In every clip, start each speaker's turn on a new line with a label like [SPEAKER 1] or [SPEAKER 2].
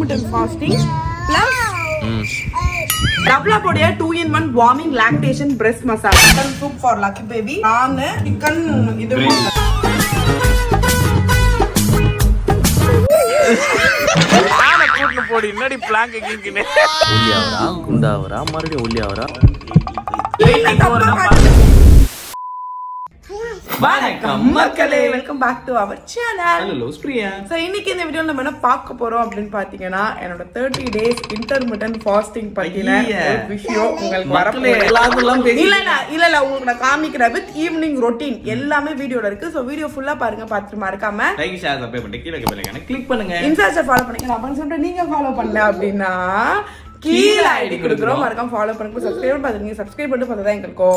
[SPEAKER 1] intermittent fasting plus Double-a-Bodia 2-in-1 warming lactation breast massage. Chicken soup for lucky baby. Naan chicken idu.
[SPEAKER 2] ஆனா கூட்ல போடி என்னடி blank கிங்கினே. ஒல்லியாவரா குண்டாவரா மறுபடியும் ஒல்லியாவரா.
[SPEAKER 1] வணக்கம் மக்களே, welcome back to our channel.
[SPEAKER 2] Hello Priya.
[SPEAKER 1] So இன்னைக்கு இந்த வீடியோல நம்ம என்ன பார்க்க போறோம் அப்படினு பாத்தீங்கன்னா என்னோட 30 days intermittent fasting பத்தின ஒரு விஷயம் உங்களுக்கு வரப்போகுது. இல்ல உங்களுக்கு நான் காமிக்கிறேன் வித் ஈவினிங் ரொட்டீன் எல்லாமே வீடியோல இருக்கு. சோ வீடியோ ஃபுல்லா பாருங்க, பார்த்துட்டு மறக்காம
[SPEAKER 2] லைக் ஷேர் சப்ஸ்கிரைப் பண்ணி கீழ பெல் ஐகானை கிளிக் பண்ணுங்க.
[SPEAKER 1] இன்ஸ்டால ஃபாலோ பண்ணுங்க. அப்படி சொல்லிட்டு நீங்க ஃபாலோ பண்ணல அப்படினா கீழ ஐடி கொடுக்குறோம், மறக்காம ஃபாலோ பண்ணுங்க. சப்ஸ்கிரைப் பண்ணுங்க. சப்ஸ்கிரைப் பண்ணிட்டு பார்த்தா தான் எங்களுக்கு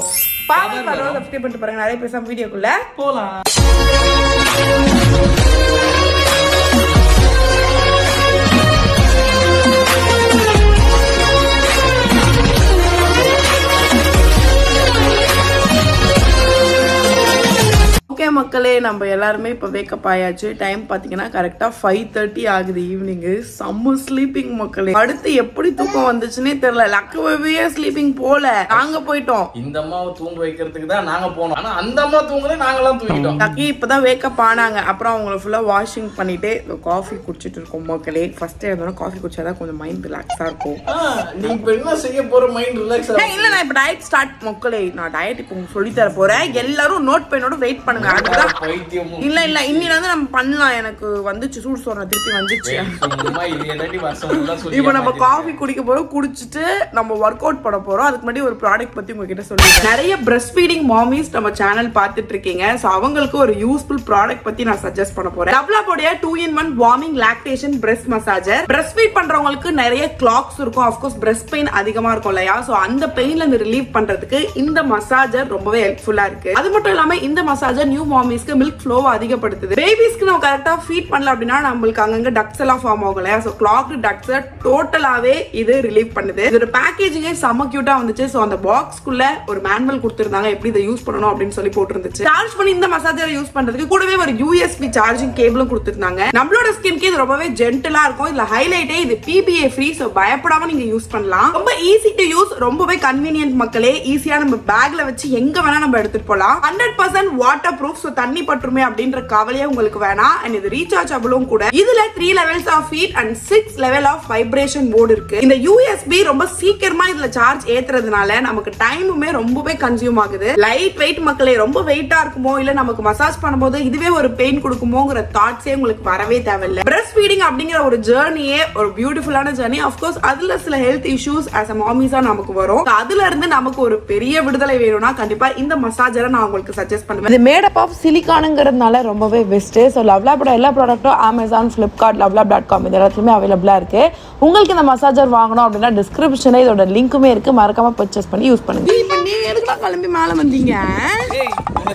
[SPEAKER 1] பவர் வரும். சப்ஸ்கிரைப் பண்ணிட்டு பாருங்க. நிறைய பேச வீடியோக்குள்ள போலாம். ஓகே மக்களே, நம்ம எல்லாருமே இப்போ வேக்கப் ஆயாச்சு. டைம் பாத்தீங்கன்னா கரெக்டா 5:30 ஆகுது ஈவினிங். செம்ம ஸ்லீப்பிங் மக்களே. அடுத்து எப்படி தூக்கம் வந்துச்சுன்னே தெரியல. லக்கவே ஸ்லீப்பிங் போல, நாங்க போயிட்டோம்.
[SPEAKER 2] இந்த அம்மாவை தூங்க வைக்கிறதுக்கு தான் நாங்க போனோம். ஆனா அந்த அம்மா தூங்கல, நாங்கலாம் தூங்கிட்டோம்.
[SPEAKER 1] லக்கி இப்பதான் வேக்கப் ஆனாங்க. அப்புறம் அவங்கள ஃபுல்லா வாஷிங் பண்ணிட்டு காஃபி குடிச்சிட்டு இருக்கோம் மக்களே. ஃபர்ஸ்ட் இருந்தாலும் காஃபி குடிச்சாதான் கொஞ்சம் மைண்ட் ரிலாக்ஸா இருக்கும்.
[SPEAKER 2] நீ இப்ப என்ன செய்ய போற மைண்ட் ரிலாக்ஸ் ஆகும்?
[SPEAKER 1] இல்ல நான் இப்ப டயட் ஸ்டார்ட் மக்களே. நான் டயட் இப்போ சொல்லி தர போறேன். எல்லாரும் நோட் பண்ணோட வெயிட் பண்ணுங்க. இல்ல இல்ல இன்னில இருந்து நம்ம பண்ணலாம். எனக்கு வந்துச்சு சூடு சோறு திருப்பி வந்துச்சு. இப்போ நம்ம காஃபி குடிக்க போறோம். குடிச்சிட்டு நம்ம ஒர்க் அவுட் பண்ண போறோம். அதுக்கு முன்னாடி ஒரு ப்ராடக்ட் பத்தி உங்ககிட்ட சொல்லிட்டேன். நிறைய பிரஸ்ட் ஃபீடிங் மாமிஸ் நம்ம சேனல் பார்த்துட்டு இருக்கீங்க. சோ அவங்களுக்கு ஒரு யூஸ்ஃபுல் ப்ராடக்ட் பத்தி நான் சஜஸ்ட் பண்ண போறேன். Double-a-Bodia 2-in-1 warming lactation breast massager. Breast feet பண்றவங்களுக்கு நிறைய கிளாக்ஸ் இருக்கும். ஆஃப் கோர்ஸ் பிரஸ்ட் பெயின் அதிகமா இருக்கும் இல்லையா? சோ அந்த பெயின்ல இருந்து ரிலீவ் பண்றதுக்கு இந்த மசாஜர் ரொம்பவே ஹெல்ப்ஃபுல்லா இருக்கு. அது மட்டும் இல்லாம இந்த மசாஜர் நியூ மாமிஸ்க்கு மில்க் ஃப்ளோ அதிகப்படுத்துது. பேபிஸ்க்கு நம்ம கரெக்டா ஃபீட் பண்ணல அப்படின்னா நம்மளுக்கு அங்கங்க டக்ஸ் எல்லாம் ஃபார்ம் ஆகும் இல்லையா? சோ கிளாக்டு டக்ஸ் டோட்டலாவே இது ரிலீவ் பண்ணுது. இதோட பேக்கேஜிங்கே செம்ம கியூட்டா வந்துச்சு. சோ அந்த பாக்ஸ்க்குள்ள ஒரு மேனுவல் கொடுத்திருந்தாங்க, எப்படி இதை யூஸ் பண்ணணும் அப்படின்னு சொல்லி போட்டுருந்துச்சு. சார்ஜ் பண்ணி இந்த மசாஜரை யூஸ் பண்றதுக்கு கூடவே ஒரு USB சார்ஜிங் கேபிளும் கொடுத்திருந்தாங்க. நம்மளோட ஸ்கின்க்கு இது ரொம்பவே ஜென்டலா இருக்கும். இதுல ஹைலைட்டே இது PPA ஃப்ரீ. சோ பயப்படாம நீங்க யூஸ் பண்ணலாம். ரொம்ப ஈஸி டு யூஸ், ரொம்பவே கன்வீனியன்ட் மக்களே. ஈஸியா நம்ம பேக்ல வச்சு எங்க வேணா நம்ம எடுத்துட்டு போலாம். 100% வாட்டர் ப்ரூஃப். சோ தண்ணி பற்றுமே அப்படின்ற கவலையே உங்களுக்கு வேணாம். அண்ட் இது ரீசார்ஜபிளும் கூட. இதுல 3 levels of heat and 6 level of vibration mode இருக்கு. இந்த USB ரொம்ப சீக்கிரமா இதுல சார்ஜ் ஏத்துறதுனால நமக்கு டைமுமே ரொம்பவே கன்சியூம் ஆகுது. லைட் வெயிட் மக்களே. ரொம்ப வெயிட்டா இருக்குமோ இல்ல நமக்கு மசாஜ் பண்ணும்போது இதுவே ஒரு பெயின் கொடுக்குமோங்கிற தாட்ஸே உங்களுக்கு வரவே தேவையில்லை. பிரஸ்ட் ஃபீடிங் அப்படிங்கிற ஒரு ஜர்னியே ஒரு பியூட்டிஃபுல்லான ஜர்னி. ஆஃப் கோர்ஸ் அதுல சில ஹெல்த் இஷ்யூஸ் as a மாமிஸா நமக்கு வரும். அதுல இருந்து நமக்கு ஒரு பெரிய விடுதலை வேணும்னா கண்டிப்பா இந்த மசாஜரை நான் உங்களுக்கு சஜஸ்ட் பண்ணுவேன். இது மேட் அப் ஆஃப் சிலிகானுங்கிறதுனால ரொம்பவே பெஸ்ட். ஸோ லவ்லாபோட எல்லா ப்ராடக்ட்டும் Amazon, Flipkart, lovlab.com இது எல்லாத்துலயுமே அவைலபிளா இருக்கு. உங்களுக்கு இந்த மசாஜர் வாங்கணும் அப்படின்னா டிஸ்கிரிப்ஷன்ல இதோட லிங்க்குமே இருக்கு, மறக்காம பர்ச்சேஸ் பண்ணி யூஸ் பண்ணுங்க. நீங்க எதுக்குடா கிளம்பி மேல வந்தீங்க?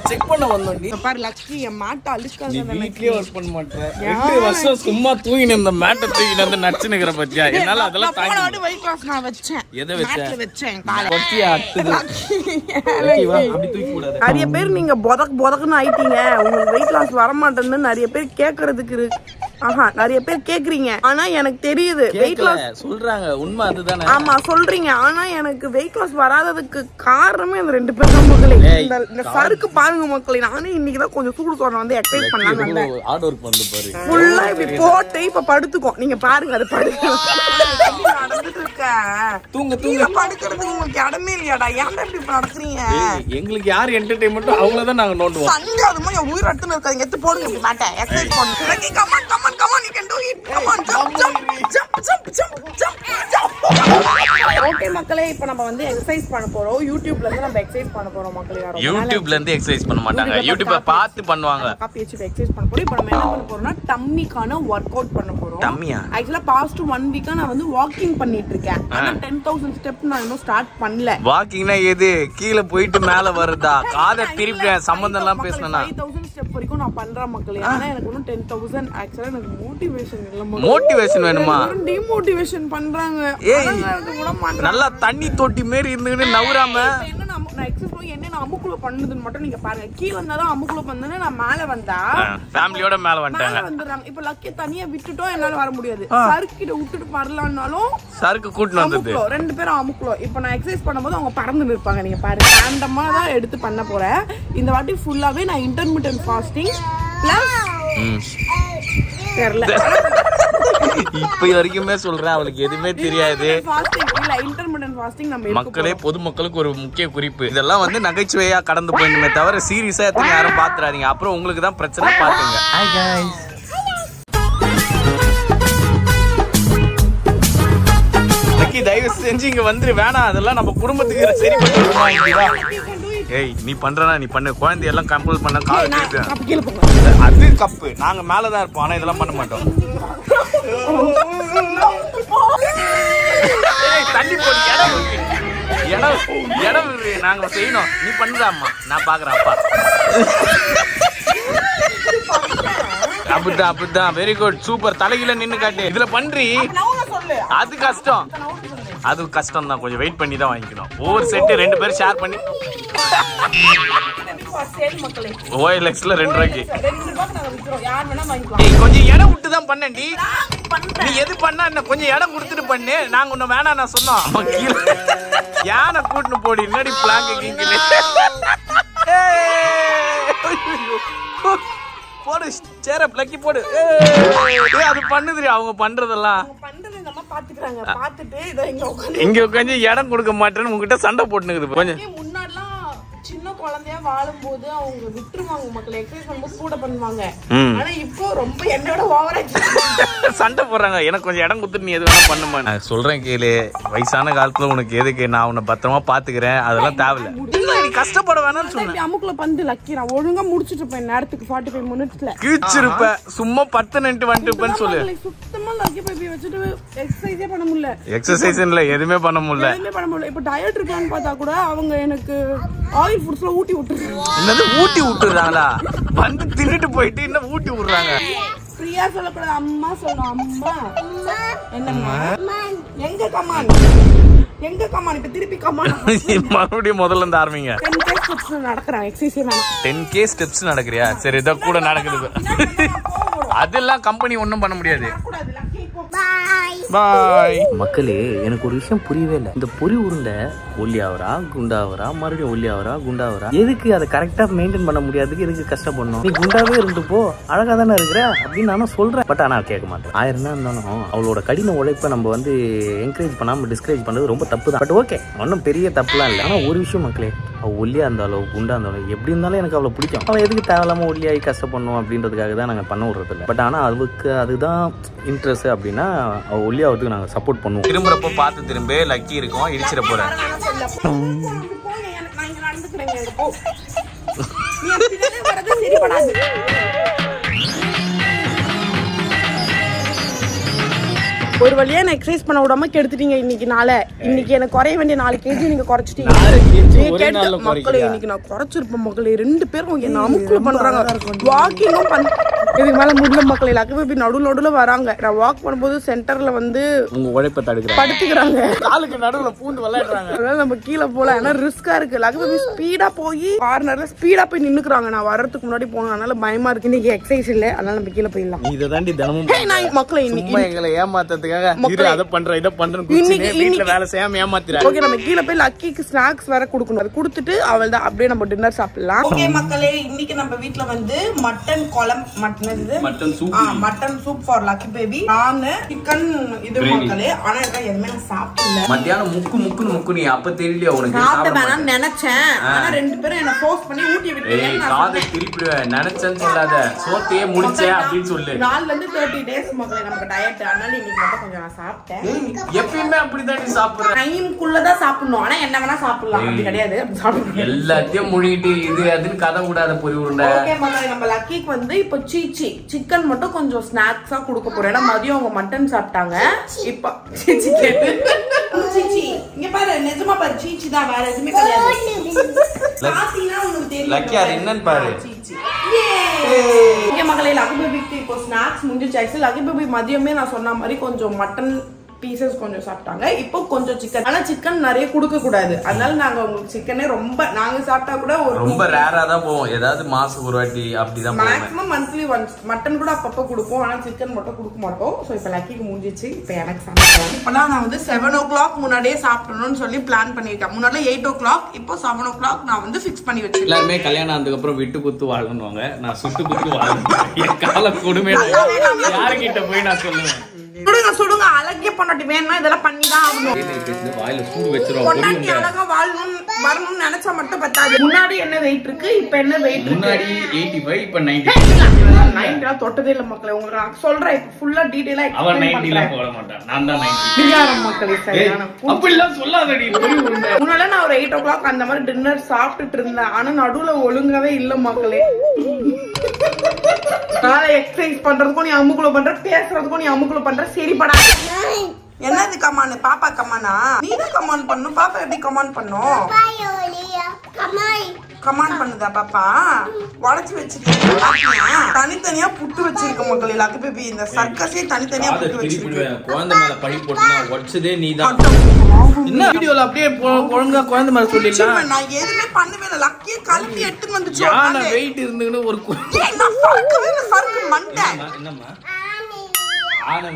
[SPEAKER 2] செக் பண்ண வந்தோம்டி.
[SPEAKER 1] பாரு லக்கி என் மேட் அழுக்காங்க.
[SPEAKER 2] நீ வீட்லயே வர்க் பண்ண மாட்டற. 2 வருஷம் சும்மா தூங்கின இந்த மேட்ட தூக்கின வந்து நச்சுனுங்கற பத்தியா? என்னால அதெல்லாம் தாங்க.
[SPEAKER 1] போனோட வெயிட் லாஸ் நான் வச்சேன்.
[SPEAKER 2] எதை வச்சேன்?
[SPEAKER 1] மேட்ல வச்சேன். காலை
[SPEAKER 2] பத்தியா அத்துது. ஓகேவா? அப்படி தூக்கி கூடாது.
[SPEAKER 1] நிறைய பேர் நீங்க பொதக்குன்னு ஆயிட்டீங்க. உங்களுக்கு வெயிட் லாஸ் வர மாட்டேன்னு நிறைய பேர் கேக்குறதுக்கு இருக்கு. நிறைய பேர் கேக்குறீங்க. ஆனா எனக்கு தெரியுது வெயிட் லாஸ்
[SPEAKER 2] சொல்றாங்க. உண்மை அதுதானே?
[SPEAKER 1] ஆமா சொல்றீங்க. ஆனா எனக்கு வெயிட் லாஸ் வராததுக்கு காரணமே அந்த 2 பேர் தான் மக்களே. இந்த சருக்கு பாருங்க மக்களே. நானே இன்னைக்குதான் கொஞ்சம் சூடு சோறு வந்து எக்ஸசைஸ் பண்ணலாம்.
[SPEAKER 2] ஹார்ட் வொர்க் பண்ணு பாரு.
[SPEAKER 1] ஃபுல்லா இப்படி போட்டு இப்ப படுத்துக்கோ. நீங்க பாருங்க அது படுத்து நடந்துட்டு இருக்க. தூங்க படுக்கிறதுக்கு உங்களுக்கு இடமே இல்லையாடா? ஏன்டா இப்படி நடக்கிறீங்க?
[SPEAKER 2] எங்களுக்கு யார் என்டர்டெயின்மெண்ட் அவங்கள தான் நாங்க நோண்டுவோம்.
[SPEAKER 1] சங்காதமா என் உயிர் அடுத்து இருக்காங்க. எடுத்து போடுங்க இப்படி மாட்டேன். எக்ஸசைஸ் பண்ணுங்க. Come on, you can do it. Come on, jump. Okay மக்களே, இப்போ நம்ம வந்து எக்ஸசைஸ் பண்ண போறோம். யூடியூப்ல இருந்து நம்ம எக்ஸசைஸ் பண்ண போறோம் மக்களே.
[SPEAKER 2] யூடியூப்ல இருந்து எக்ஸசைஸ் பண்ண மாட்டாங்க. யூடியூபை பார்த்து பண்ணுவாங்க.
[SPEAKER 1] காப்பி வச்சு எக்ஸசைஸ் பண்ண போறோம். இப்போ நம்ம என்ன பண்ண போறோம்னா டம்மிக்கான வொர்க் அவுட் பண்ண போறோம்.
[SPEAKER 2] டம்மியா?
[SPEAKER 1] ஆக்சுவலா பாஸ்ட் 1 வீக்கா நான் வந்து வாக்கிங் பண்ணிட்டு இருக்கேன். ஆனா 10,000 ஸ்டெப் நான் இன்னும் ஸ்டார்ட் பண்ணல.
[SPEAKER 2] வாக்கிங்னா எது? கீழ போயிட்டு மேல வருதா? காதை திருப்பி சம்பந்தம் எல்லாம் பேசணும்னா
[SPEAKER 1] 5,000 ஸ்டெப் வரைக்கும் நான் பண்றேன் மக்களே. ஆனா எனக்கு இன்னும் 10,000 ஆக்சுவலா எனக்கு மோட்டிவேஷன் இல்ல.
[SPEAKER 2] மோட்டிவேஷன் வேணுமா?
[SPEAKER 1] டிமோட்டிவேஷன் பண்றாங்க.
[SPEAKER 2] நல்லா தண்ணி தொட்டி மாதிரி இருந்துட்டு நவுறாம
[SPEAKER 1] என்ன நான் எக்ஸசைஸ் என்ன நான் அமுக்குள்ள பண்ணுதுன்னு மட்டும் நீங்க பாருங்க. கீழ இருந்தாலும் அமுக்குள்ள பண்ணனே நான் மேல வந்தா
[SPEAKER 2] ஃபேமிலியோட மேல
[SPEAKER 1] வந்துறாங்க. இப்ப லக்கி தனியா விட்டுட்டோம் என்னால வர முடியாது. சறுக்கிட்ட விட்டுட்டு வரலாம்னாலும்
[SPEAKER 2] சறுக்கு கூட்டிட்டு வந்தது.
[SPEAKER 1] ரெண்டு பேரும் அமுக்குள்ள. இப்ப நான் எக்ஸசைஸ் பண்ணும்போது அவங்க பறந்து நிற்பாங்க. நீங்க பாருங்க. ரேண்டமா தான் எடுத்து பண்ண போறேன். இந்த வாட்டி ஃபுல்லாவே நான் இன்டர்மிட்டன்ட் ஃபாஸ்டிங் பிளஸ் தெரியல.
[SPEAKER 2] இப்ப வரைக்குமே சொல்றேன் அவளுக்கு எதுவுமே தெரியாது. மக்களே பொதுமக்களுக்கு ஒரு முக்கிய குறிப்பு, இதெல்லாம் வந்து நகைச்சுவையா கடந்து போயிடுமே தவிர சீரியஸா எத்தனை யாரும் பாத்துறாதீங்க. அப்புறம் உங்களுக்கு தான் பிரச்சனை. பாத்துங்க. Hi guys. லக்கி தயவு செஞ்சு இங்க வந்துரு. வேணாம், அதெல்லாம் நம்ம குடும்பத்துக்கு சரி பண்ணுவோம். ஏய் நீ பண்றனா நீ பண்ணு. குழந்தை எல்லாம் கண்ட்ரோல் பண்ண கால் அது கப்பு. நாங்க மேலதான் இருப்போம், ஆனா இதெல்லாம் பண்ண மாட்டோம். தள்ளி போடு. இடம் நாங்க செய்யணும். நீ பண்றாம்மா, நான் பாக்குறேன். அப்பா அப்படிதான். Very good, super. தலையில நின்னு காட்டு. இதுல பண்றி. அது கஷ்டம். அது கஷ்டம் தான். கொஞ்சம் வெயிட் பண்ணி தான் வாங்கிக்கணும். ஒவ்வொரு செட்டு 2 பேரும் ஷேர் பண்ணி OLXல 2 ரூபாய்க்கு. கொஞ்சம் இடம் விட்டு தான் பண்ணேன்டி. நீ எது பண்ணா என்ன கொஞ்சம் இடம் கொடுத்துட்டு பண்ணு. நாங்க ஒன்னும் வேணாம் நான் சொன்னோம். யானை கூட்டுன்னு போடி. என்னடி பிளாங்க கீங்கிலே போடு. சேர பிளக்கி போடு. அது பண்ணுதுரி. அவங்க பண்றதெல்லாம் இங்க உட்காந்து இடம் கொடுக்க மாட்டேன்னு உங்ககிட்ட சண்டை போட்டுனுக்குது. கொஞ்சம்
[SPEAKER 1] முன்னாடிலாம் சின்ன குழந்தையா வாழும்போது அவங்க விட்டுருவாங்க. மக்கள் எக்ஸசைஸ் பண்ணும்போது கூட பண்ணுவாங்க. ஆனா இப்போ ரொம்ப என்னோட ஓவரா
[SPEAKER 2] சண்டை போடுறாங்க. எனக்கு கொஞ்சம் இடம் கொடுத்துட்டு நீ எது வேணா பண்ணுமா. நான் சொல்றேன் கேளு. வயசான காலத்துல உனக்கு எதுக்கு, நான் உன்னை பத்திரமா பாத்துக்கிறேன். அதெல்லாம் தேவையில்ல. நீ கஷ்டப்பட வேணாம்னு சொன்னேன்.
[SPEAKER 1] அமுக்குள்ள பந்து லக்கி நான் ஒழுங்கா முடிச்சிட்டு போய் நேரத்துக்கு 45 மினிட்ஸ்ல
[SPEAKER 2] கீச்சிருப்ப. சும்மா 10 நிமிஷம் வந்துட்டுப்பேன்னு சொல்லு.
[SPEAKER 1] சுத்தமா லக்கி போய் வச்சுட்டு எக்ஸசைஸே பண்ண முடியல.
[SPEAKER 2] எக்ஸசைஸ் இல்ல, எதுவுமே பண்ண முடியல.
[SPEAKER 1] இப்ப டயட் இருக்கான்னு பார்த்தா கூட அவங்க எனக்கு ஆயில் ஃபுட்ஸ்ல ஊட்டி விட்டுறாங்க.
[SPEAKER 2] என்னது ஊட்டி விட்டுறாங்களா? வந்து தின்னுட்டு போயிட்டு இன்னும் ஊட்டி விடுறாங்க.
[SPEAKER 1] பிரியா சொல்லக்கூடாது, அம்மா சொல்லணும். அம்மா என்னம்மா எங்க கமான் எங்க கமான். இப்ப திருப்பி கமான்.
[SPEAKER 2] மறுபடியும் முதல்ல இருந்து ஆரம்பிங்க.
[SPEAKER 1] 10K steps நடக்கறேன். எக்ஸசைஸ் நான்
[SPEAKER 2] 10K ஸ்டெப்ஸ் நடக்கறியா? சரி, இத கூட நடக்குது. அதெல்லாம் கம்பெனி ஒண்ணும் பண்ண முடியாது. பாய். மக்களே, எனக்கு ஒரு விஷயம் புரியவே இல்லை. இந்த பொரி உருண்டை ஒல்லியாவரா குண்டாவரா மறுபடியும் ஒல்லியாவரா குண்டாவரா, எதுக்கு அதை கரெக்டா மெயின்டைன் பண்ண முடியாதுக்கு எதுக்கு கஷ்டப்படணும்? நீ குண்டாவே இருந்து போ, அழகா தானே இருக்கிற அப்படின்னு நானும் சொல்றேன். பட் ஆனா கேட்க மாட்டேன். 1000 தான் இருந்தாலும் அவளோட கடின உழைப்பை நம்ம வந்து என்கரேஜ் பண்ணாம டிஸ்கரேஜ் பண்றது ரொம்ப தப்பு தான். பட் ஓகே, ஒன்னும் பெரிய தப்புலாம் இல்லை. ஆனா ஒரு விஷயம் மக்களே, அவள் ஒல்லியா இருந்தாலும் குண்டா இருந்தாலும் எப்படி இருந்தாலும் எனக்கு அவளை பிடிக்கும். அவள் எதுக்கு தேவையில்லாம ஒல்லியாகி கஷ்டப்படணும் அப்படின்றதுக்காக தான் நாங்கள் பண்ண விடுறது இல்லை. பட் ஆனால் அவளுக்கு அதுதான் இன்ட்ரெஸ்ட் அப்படின்னா அவள் ஒல்லியாவதுக்கு நாங்கள் சப்போர்ட் பண்ணுவோம். திரும்புறப்போ பார்த்து திரும்ப லக்கி இருக்கும், இடிச்சிட போறேன்.
[SPEAKER 1] ஒரு வழியா நான் எக்ஸசைஸ் பண்ண விடாம கெடுத்துட்டீங்க இன்னைக்கு நாள. இன்னைக்கு எனக்கு குறைய வேண்டிய 4 kg நீங்க குறைச்சிட்டீங்க. மக்களே இன்னைக்கு நான் குறைச்சிருப்பேன். மக்களே 2 பேரும் என்ன அமுக்கு பண்றாங்க. வாக்கிங்கும் இதுக்கு மேல முடியல மக்களே. லக்கி நடுவுல வராங்க. நான் வாக் பண்ணும்போது சென்டர்ல வந்து
[SPEAKER 2] உங்க உழைப்பை தடுக்கிறாங்க, படுத்துக்கிறாங்க, காலுக்கு நடுவுல பூந்து விளையாடுறாங்க. அதனால நம்ம கீழே போல. ஏன்னா ரிஸ்கா இருக்கு. லக்கி ஸ்பீடா போய் கார்னர்ல ஸ்பீடா போய் நின்னுக்குறாங்க. நான் வர்றதுக்கு முன்னாடி போனேன். அதனால பயமா இருக்கு. இன்னைக்கு எக்ஸசைஸ் இல்ல, அதனால நம்ம கீழே போயிடலாம். இதை தாண்டி தினமும் மக்களே இன்னைக்கு எங்களை ஏமாத்ததுக்காக அதை பண்றேன் இதை பண்றேன் வீட்டுல வேலை செய்யாம ஏமாத்துறாங்க. ஓகே, நம்ம கீழே போய் லக்கிக்கு ஸ்நாக்ஸ் வேற கொடுக்கணும். அது கொடுத்துட்டு அவள் தான் அப்படியே நம்ம டின்னர் சாப்பிடலாம். ஓகே மக்களே, இன்னைக்கு நம்ம வீட்டுல வந்து மட்டன் குழம்பு, mutton soup for lucky baby, நான் சிக்கன் இது மக்களே. ஆனா எதுவுமே நான் சாப்பிடல. மத்தியானம் முக்கு நீ அப்ப தெரியலையா உனக்கு? சாப்பிட வேணாம்னு நினைச்சேன். ஆனா 2 பேரும் என்ன ஃபோர்ஸ் பண்ணி ஊட்டி விட்டீங்க. காதை திருப்பிடுவேன் நினைச்சேன்னு சொல்லாத. சோத்தையே முடிச்சேன் அப்படின்னு சொல்லு. 4 ல இருந்து 30 days மக்களே நமக்கு டயட். அதனால இன்னைக்கு மட்டும் கொஞ்சம் நான் சாப்பிட்டேன். எப்பயுமே அப்படிதான் நீ சாப்பிடுற. டைம்க்குள்ளதான் சாப்பிடணும். ஆனா என்ன வேணா சாப்பிடலாம், அப்படி கிடையாது. சாப்பிடணும் எல்லாத்தையும் முழுகிட்டு இது அதுன்னு கதை கூடாத பொரி உருண்டை. ஓகே மக்களே, நம்ம லக்கிக்கு வந்து இப்போ சிக்கன் மட்டும் கொஞ்சம் ஸ்நாக்ஸா கொடுக்க போறேன். ஏன்னா மதியம் அவங்க மட்டன் சாப்பிட்டாங்க. இப்ப சீச்சி கேட்டு சீச்சி இங்க பாரு, நிஜமா பாரு, சீச்சி தான், வேற எதுவுமே கிடையாது. சாத்தினா உங்களுக்கு தெரியும் லக்கி அது என்னன்னு பாரு. சீச்சி இங்க மக்களே, லக்கி பேபிக்கு இப்போ ஸ்நாக்ஸ் முடிஞ்சிச்சு. லக்கி பேபி மதியமே நான் சொன்ன மாதிரி கொஞ்சம் மட்டன்
[SPEAKER 1] பீசஸ் கொஞ்சம் சாப்பிட்டாங்க. இப்போ கொஞ்சம் சிக்கன். ஆனா சிக்கன் நிறைய கொடுக்க கூடாது, அதனால நாங்க உங்களுக்கு சிக்கனே ரொம்ப நாங்க சாப்பிட்டா கூட ஒரு
[SPEAKER 3] ரொம்ப ரேரா தான் போவோம். ஏதாவது மாசம் ஒரு வாட்டி அப்படிதான் போவோம்.
[SPEAKER 1] Maximum monthly once. மட்டன் கூட அப்பப்போ கொடுப்போம், ஆனா சிக்கன் மட்டும் கொடுக்க மாட்டோம். ஸோ இப்போ லக்கிக்கு முடிஞ்சிச்சு. இப்போ எனக்கு சமைப்போம். இப்போலாம் நான் வந்து 7 o'clock முன்னாடியே சாப்பிடணும்னு சொல்லி பிளான் பண்ணிருக்கேன். முன்னாடி 8 o'clock, இப்போ 7 o'clock நான் வந்து ஃபிக்ஸ் பண்ணி வச்சிருக்கேன்.
[SPEAKER 3] எல்லாருமே கல்யாணம் ஆனதுக்கு அப்புறம் விட்டு குத்து வாழணுவாங்க. நான் சுட்டு குத்து வாழணும். என் கால கொடுமை யாருக்கிட்ட போய் நான் சொல்லுவேன்.
[SPEAKER 1] சுடுங்க சுடுங்க, அழகிய பொண்டாட்டி வேணும்னா இதெல்லாம் பண்ணிதான் ஆகணும்.
[SPEAKER 3] வாயில சூடு வச்சிரும்.
[SPEAKER 1] பொண்டாட்டி அழகா வரணும்னு நினைச்சா மட்டும் பத்தாது. முன்னாடி என்ன வெயிட் இருக்கு, இப்ப என்ன வெயிட் இருக்கு?
[SPEAKER 3] முன்னாடி 85, இப்ப 90.
[SPEAKER 1] 90 தொட்டதே இல்ல மக்களே. உங்களுக்கு நான் சொல்றேன், இப்ப ஃபுல்லா டீடைலா
[SPEAKER 3] அவன் 90 எல்லாம் போட மாட்டான். நான் தான் 90.
[SPEAKER 1] பிரியாரம் மக்களே. சரியான
[SPEAKER 3] அப்படி எல்லாம் சொல்லாதடி.
[SPEAKER 1] முன்னால நான் ஒரு 8 o'clock அந்த மாதிரி டின்னர் சாப்பிட்டுட்டு இருந்தேன். ஆனா நடுவுல ஒழுங்காவே இல்ல மக்களே. காலை எக்ஸசைஸ் பண்றதுக்கும் நீ அமுக்குள்ள பண்ற, பேசுறதுக்கும் நீ அமுக்குள்ள பண்ற, சரிப்படா. என்னது கமான்? பாப்பா கமானா? நீதான் கமான் பண்ணும். பாப்பா எப்படி கமான் பண்ணும்? கமான் பண்ணுதா பாப்பா? உடச்சு வச்சிருக்கீங்க. தனித்தனியா புட்டு வச்சிருக்க மக்கள். லக்கு பேபி இந்த சர்க்கஸே தனித்தனியா புட்டு வச்சிருக்கேன்.
[SPEAKER 3] குழந்தை மேல பழி போட்டுனா உடச்சதே நீதான். என்ன வீடியோல அப்படியே ஒழுங்கா குழந்தை மேல சொல்லிடலாம்.
[SPEAKER 1] நான் எதுவுமே பண்ணவே இல்லை. லக்கியே கழுத்தி எடுத்துன்னு வந்துச்சு.
[SPEAKER 3] யானை வெயிட் இருந்துன்னு ஒரு என்னம்மா யானை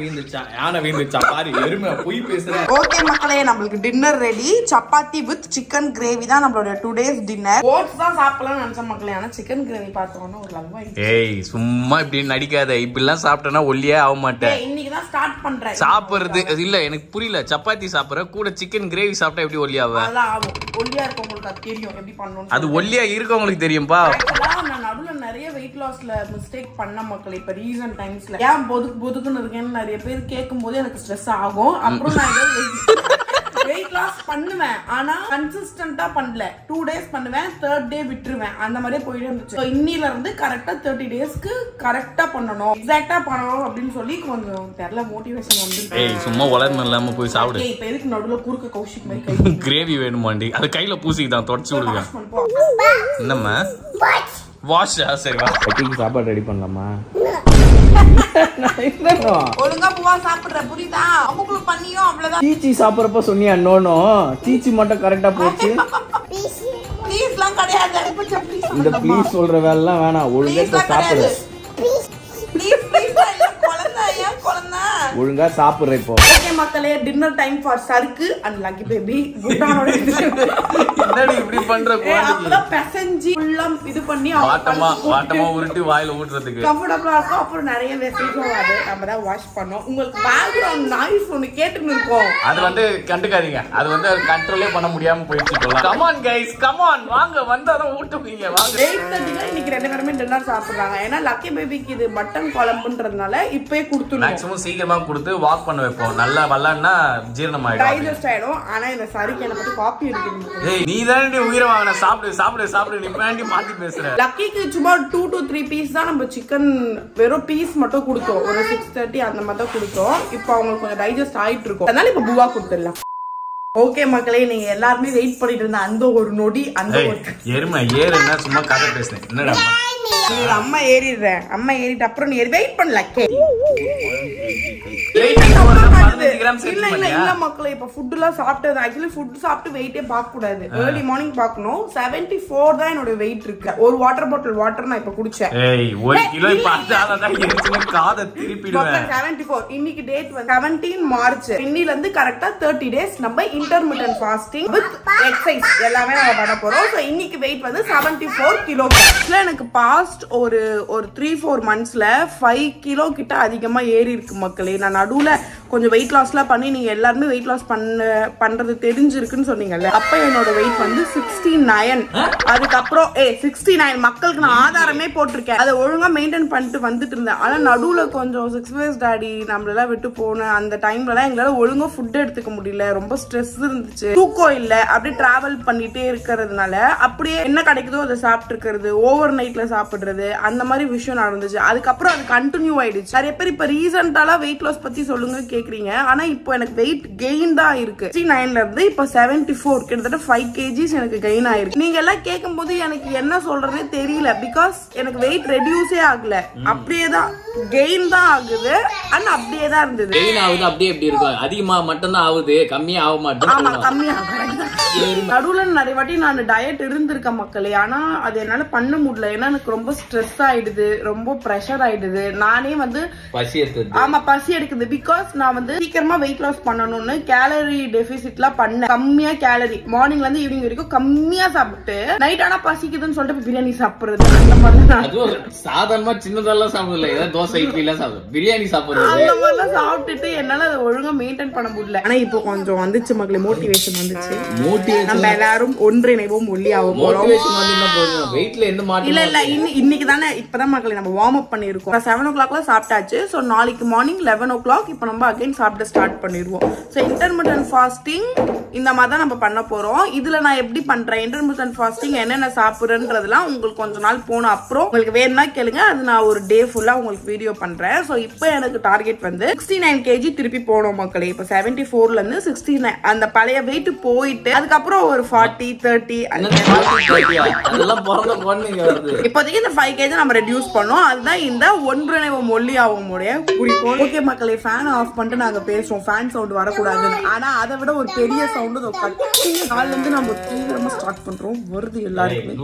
[SPEAKER 3] வீந்துச்சா பாரு. எருமை போய் பேசுறேன்.
[SPEAKER 1] ஓகே மக்களே, நம்மளுக்கு dinner ready. Chapati with chicken gravy தான் நம்மளோட 2 days டின்னர். ஓட்ஸ் தான் சாப்பிடலாம்னு நினைச்ச மக்களே, ஆனா சிக்கன் கிரேவி பார்த்தோம்னா ஒரு லவ் ஆயிடுச்சு.
[SPEAKER 3] ஏய் சும்மா இப்படி நடிக்காத. இப்படிலாம் சாப்பிட்டேன்னா ஒல்லியே ஆக மாட்டேன்.
[SPEAKER 1] இன்னைக்கு தான் ஸ்டார்ட் பண்றேன்
[SPEAKER 3] சாப்பிடுறது. இல்ல எனக்கு புரியல. சப்பாத்தி சாப்பிடுற கூட சிக்கன் கிரேவி சாப்பிட்டா எப்படி ஒல்லியாவ?
[SPEAKER 1] அதெல்லாம் ஆகும். ஒல்லியா இருக்கவங்களுக்கு அது தெரியும் எப்படி பண்ணணும்.
[SPEAKER 3] அது ஒல்லியா இருக்கவங்களுக்கு தெரியும்பா.
[SPEAKER 1] நான் நடுவுல நிறைய வெயிட் லாஸ்ல மிஸ்டேக் பண்ண மக்களே. இப்ப ரீசன்ட் டைம்ஸ்ல ஏன் பொதுக்குன்னு இருக்கேன்னு நிறைய பேர் கேட்கும் போது எனக்கு ஸ்ட்ரெஸ் ஆகும். அப்புறம் நான் வெயிட் லாஸ் பண்ணுவேன், ஆனா கன்சிஸ்டன்டா பண்ணல. 2 days பண்ணுவேன், 3rd day விட்டுருவேன். அந்த மாதிரியே போயிட்டு இருந்துச்சு. இன்னில இருந்து கரெக்டா 30 daysக்கு கரெக்டா பண்ணணும், எக்ஸாக்டா பண்ணணும் அப்படின்னு சொல்லி கொஞ்சம் தெரியல மோட்டிவேஷன் வந்து.
[SPEAKER 3] ஏய் சும்மா உலர்ம இல்லாம போய் சாப்பிடு.
[SPEAKER 1] இப்ப எதுக்கு நடுவுல குறுக்க கௌஷிக் மாதிரி கை
[SPEAKER 3] கிரேவி வேணுமாண்டி? அது கையில பூசிதான் தொடச்சு விடுவேன். என்னம்மா வாஷா? சரி வா சாப்பாடு ரெடி பண்ணலாமா?
[SPEAKER 1] ஒழுங்கா பூவா சாப்பிடுற புரியுதா? அமுக்குள்ள பண்ணியோ அவ்வளவுதான்.
[SPEAKER 3] சீச்சி சாப்பிடுறப்ப சொன்னியா நோனோ? சீச்சி மட்டும் கரெக்டா போச்சு.
[SPEAKER 1] ப்ளீஸ்லாம் கிடையாது.
[SPEAKER 3] இந்த ப்ளீஸ் சொல்ற வேலை எல்லாம் வேணாம். ஒழுங்கா சாப்பிடு. ஒழுங்கா சாப்பிடுற இப்போ.
[SPEAKER 1] ஓகே மக்களே, டின்னர் டைம் ஃபார் சருக்கு அண்ட் லக்கி பேபி. குட்டானோட
[SPEAKER 3] என்னடி இப்படி பண்ற?
[SPEAKER 1] அப்பதான் பெசஞ்சி ஃபுல்லா இது பண்ணி
[SPEAKER 3] வாட்டமா உருட்டி வாயில ஊட்றதுக்கு
[SPEAKER 1] கம்ஃபர்டபிளா இருக்கும். அப்புறம் நிறைய மெசேஜ் வராது. நம்ம தான் வாஷ் பண்ணோம். உங்களுக்கு பேக்ரவுண்ட் நாய்ஸ் ஒன்னு கேட்டுன்னு இருக்கும்.
[SPEAKER 3] அது வந்து கண்டுக்காதீங்க. அது வந்து கண்ட்ரோலே பண்ண முடியாம போயிடுச்சு. Come on guys, come on, வாங்க வந்தாதான் ஊட்டுவீங்க வாங்க.
[SPEAKER 1] 8:30 இன்னைக்கு 2 பேருமே டின்னர் சாப்பிடுறாங்க. ஏன்னா லக்கி பேபிக்கு இது மட்டன் குழம்புன்றதுனால இப்பவே கொடுத்துருவோம்.
[SPEAKER 3] மேக்ஸிமம் சீக்கிரமா கொடுத்து வாக் பண்ண வைப்போம். நல்லா வல்லன்னா ஜீரணம் ஆயிடும்,
[SPEAKER 1] டைஜஸ்ட் ஆயிடும். ஆனா இந்த சருக்கு என்ன பத்தி காப்பி எடுக்கணும்.
[SPEAKER 3] ஏய் நீ தானே உயிரை வாங்கின. சாப்பிடு சாப்பிடு சாப்பிடு. நீ பின்னாடி மாத்தி பேசுற.
[SPEAKER 1] லக்கிக்கு சும்மா 2 to 3 பீஸ் தான் நம்ம சிக்கன் வெறும் பீஸ் மட்டும் கொடுத்தோம். ஒரு 6:30 அந்த மாதிரி தான் கொடுத்தோம். இப்போ அவங்களுக்கு கொஞ்சம் டைஜஸ்ட் ஆயிட்டு இருக்கும். அதனால இப்ப பூவா கொடுத்துடலாம். ஓகே மக்களே, நீங்க எல்லாருமே வெயிட் பண்ணிட்டு இருந்த அந்த ஒரு நொடி அந்த
[SPEAKER 3] எருமை ஏறுன்னா சும்மா கதை பேசுறேன். என்னடா
[SPEAKER 1] அம்மா ஏறிடுறேன். அம்மா ஏறிட்டு அப்புறம் நீ வெயிட் பண்ணல. இல்ல மக்களே, இப்ப ஃபுட் எல்லாம் சாப்பிட்டது. ஆக்சுவலி ஃபுட் சாப்பிட்டு வெயிட்டே பார்க்க கூடாது. ஏர்லி மார்னிங் பார்க்கணும். 74 தான் என்னோட வெயிட் இருக்கு. ஒரு வாட்டர் பாட்டில் வாட்டர் நான் இப்ப குடிச்சேன்.
[SPEAKER 3] 1 கிலோ காதை திருப்பிடுவேன்.
[SPEAKER 1] 74. இன்னைக்கு டேட் வந்து 17 மார்ச். இன்னில இருந்து கரெக்டா 30 days நம்ம இன்டர்மிட்டன்ட் ஃபாஸ்டிங் வித் எக்ஸசைஸ் எல்லாமே நம்ம பண்ண போறோம். சோ இன்னைக்கு வெயிட் வந்து 74 கிலோ. எனக்கு பாஸ்ட் ஒரு 3-4 மந்த்ஸ்ல 5 கிலோ கிட்ட அதிகமா ஏறி இருக்கு மக்களே. நான் நடுவுல கொஞ்சம் வெயிட் லாஸ்லாம் பண்ணி நீங்க எல்லாருமே வெயிட் லாஸ் பண்றது தெரிஞ்சிருக்குன்னு சொன்னீங்கல்ல. அப்ப என்னோட வெயிட் வந்து 69. அதுக்கப்புறம் 69 மக்களுக்கு நான் ஆதாரமே போட்டிருக்கேன். அதை ஒழுங்கா மெயின்டைன் பண்ணிட்டு வந்துட்டு இருந்தேன். ஆனா நடுவுல கொஞ்சம் 6 days டாடி நம்மளெல்லாம் விட்டு போன அந்த டைம்ல எல்லாம் எங்களால ஒழுங்கா ஃபுட் எடுத்துக்க முடியல. ரொம்ப ஸ்ட்ரெஸ் இருந்துச்சு, தூக்கம் இல்ல. அப்படியே டிராவல் பண்ணிட்டே இருக்கிறதுனால அப்படியே என்ன கிடைக்குதோ அதை சாப்பிட்டு இருக்கிறது, ஓவர் நைட்ல சாப்பிடுறது, அந்த மாதிரி விஷயம் நடந்துச்சு. அதுக்கப்புறம் அது கண்டினியூ ஆயிடுச்சு. நிறைய பேர் இப்ப ரீசெண்டாலாம் வெயிட் லாஸ் பத்தி சொல்லுங்க
[SPEAKER 2] கேக்குறீங்க. ஆனா இப்போ எனக்கு வெயிட் கெயின் தான் இருக்கு. 69ல இருந்து இப்போ 74, கிட்டத்தட்ட 5 kgs எனக்கு கெயின் ஆயிருக்கு. நீங்க எல்லாம் கேட்கும் போது எனக்கு என்ன சொல்றதே தெரியல. பிகாஸ் எனக்கு வெயிட் ரெடியூஸே ஆகல, அப்படியே தான் கெயின் தான் ஆகுது. ஆனா அப்படியே தான் இருந்தது.
[SPEAKER 3] கெயின் ஆகுது அப்படியே எப்படி இருக்கும்? அதிகமா மட்டும் தான் ஆகுது, கம்மியா ஆக மாட்டேங்குது.
[SPEAKER 2] ஆமா, கம்மியா நடுவுல நிறைய வாட்டி நான் டயட் இருந்திருக்கேன் மக்களே. ஆனா அது என்னால பண்ண முடியல. ஏன்னா எனக்கு ரொம்ப ஸ்ட்ரெஸ் ஆயிடுது, ரொம்ப பிரஷர் ஆயிடுது. நானே வந்து
[SPEAKER 3] பசி எடுத்து
[SPEAKER 2] ஆமா பசி எடுக்குது. பிகாஸ் நான் வந்து சீக்கிரமா வெயிட் லாஸ் பண்ணணும்னு கேலரி டெபிசிட்லாம் பண்ணேன். கம்மியா கேலரி மார்னிங்ல இருந்து ஈவினிங் வரைக்கும் கம்மியா சாப்பிட்டு நைட் ஆனா பசிக்குதுன்னு சொல்லிட்டு பிரியாணி சாப்பிடுறது. அந்த மாதிரி
[SPEAKER 3] சாதாரணமா சின்னதெல்லாம் சாப்பிடல, ஏதாவது தோசை இட்லி எல்லாம் சாப்பிடுறது, பிரியாணி சாப்பிடுறது
[SPEAKER 2] அந்த மாதிரிலாம் சாப்பிட்டுட்டு என்னால அதை ஒழுங்கா மெயின்டைன் பண்ண முடியல. ஆனா இப்போ கொஞ்சம் வந்துச்சு மக்களே, மோட்டிவேஷன் வந்துச்சு. நம்ம எல்லாரும் ஒன்றிணைவோம், ஒல்லியாவும் போறோம். இல்ல இல்ல இன்னைக்கு தானே இப்பதான் மக்களே நம்ம வார்ம் அப் பண்ணிருக்கோம். 7 o'clock சாப்பிட்டாச்சு. சோ நாளைக்கு மார்னிங் 11 o'clock இப்போ நம்ம அகைன் சாப்பிட ஸ்டார்ட் பண்ணிடுவோம். சோ இன்டர்மிட்டன்ட் ஃபாஸ்டிங் இந்த மாதிரி தான் நம்ம பண்ண போறோம். இதுல நான் எப்படி பண்றேன், இன்டர்மிட்டன்ட் ஃபாஸ்டிங் என்னென்ன சாப்பிடுறதுலாம் உங்களுக்கு கொஞ்ச நாள் போன அப்புறம் உங்களுக்கு வேணும்னா கேளுங்க. அது நான் ஒரு டே ஃபுல்லா உங்களுக்கு வீடியோ பண்றேன். சோ இப்போ எனக்கு டார்கெட் வந்து 69 kg திருப்பி போனோம் மக்களே. இப்போ 74ல இருந்து 69 அந்த பழைய வெயிட் போயிட்டு அதுக்கப்புறம் ஒரு 40 30 இப்போதைக்கு இந்த 5 kg நம்ம ரெடியூஸ் பண்ணோம். அதுதான் இந்த ஒன்றிணைவோம் ஒல்லியாவும் குறிக்கோள். ஓகே மக்களே, ஃபேன் ஆஃப் பண்ணிட்டு நாங்க பேசுவோம். ஃபேன் சவுண்ட் வரக்கூடாதுன்னு. ஆனா அதை விட ஒரு பெரிய சவுண்ட் காலைல இருந்து நம்ம தீவிரமா ஸ்டார்ட் பண்றோம். வருது எல்லாருக்குமே.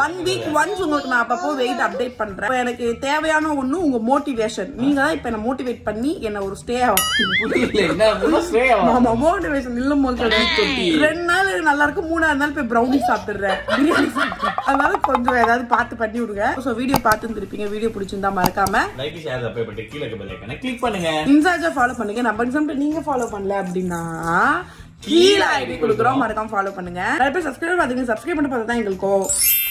[SPEAKER 2] 1 week once உங்களுக்கு நான் அப்பப்போ வெயிட் அப்டேட் பண்றேன். எனக்கு தேவையான ஒண்ணு உங்க மோட்டிவேஷன். நீங்க தான் இப்ப என்ன மோட்டிவேட் பண்ணி என்ன ஒரு ஸ்டே ஆமா மோட்டிவேஷன் இல்ல போது 2 நாள் நல்லா இருக்கு, 3ஆவது நாள் போய் ப்ரௌனி சாப்பிடுறேன், பிரியாணி சாப்பிடுறேன். அதனால கொஞ்சம் ஏதாவது பார்த்து பண்ணி விடுங்க. சோ வீடியோ பார்த்து இருப்பீங்க. வீடியோ பிடிச்சிருந்தா மறக்காம
[SPEAKER 3] லைக் ஷேர் சப்ஸ்கிரைப் கீழ இருக்க பெல் ஐகானை கிளிக் பண்ணுங்க.
[SPEAKER 2] இன்ஸ்டாஜா ஃபாலோ பண்ணுங்க. நம்ம எக்ஸாம்பிள் நீங்க ஃபாலோ பண்ணல அப்படின்னா கீழ ஐடி கொடுக்குறோம், மறக்காம ஃபாலோ பண்ணுங்க. நிறைய பேர் சப்ஸ்கிரைப் பாத்தீங்க, சப்ஸ்கிரைப் பண்ணி பார்த்தா தான் எங்களுக்கு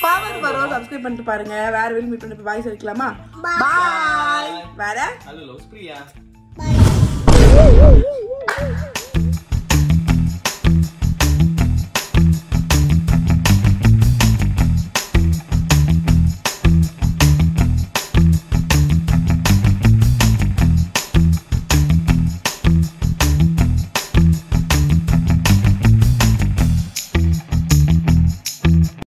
[SPEAKER 2] பவர் வரும். சப்ஸ்கிரைப் பண்ணிட்டு பாருங்க. வேற வீடியோ மீட் பண்ணி பாய் சொல்லிக்கலாமா? பாய். வேற
[SPEAKER 3] ஹலோ லவ்ஸ் பிரியா.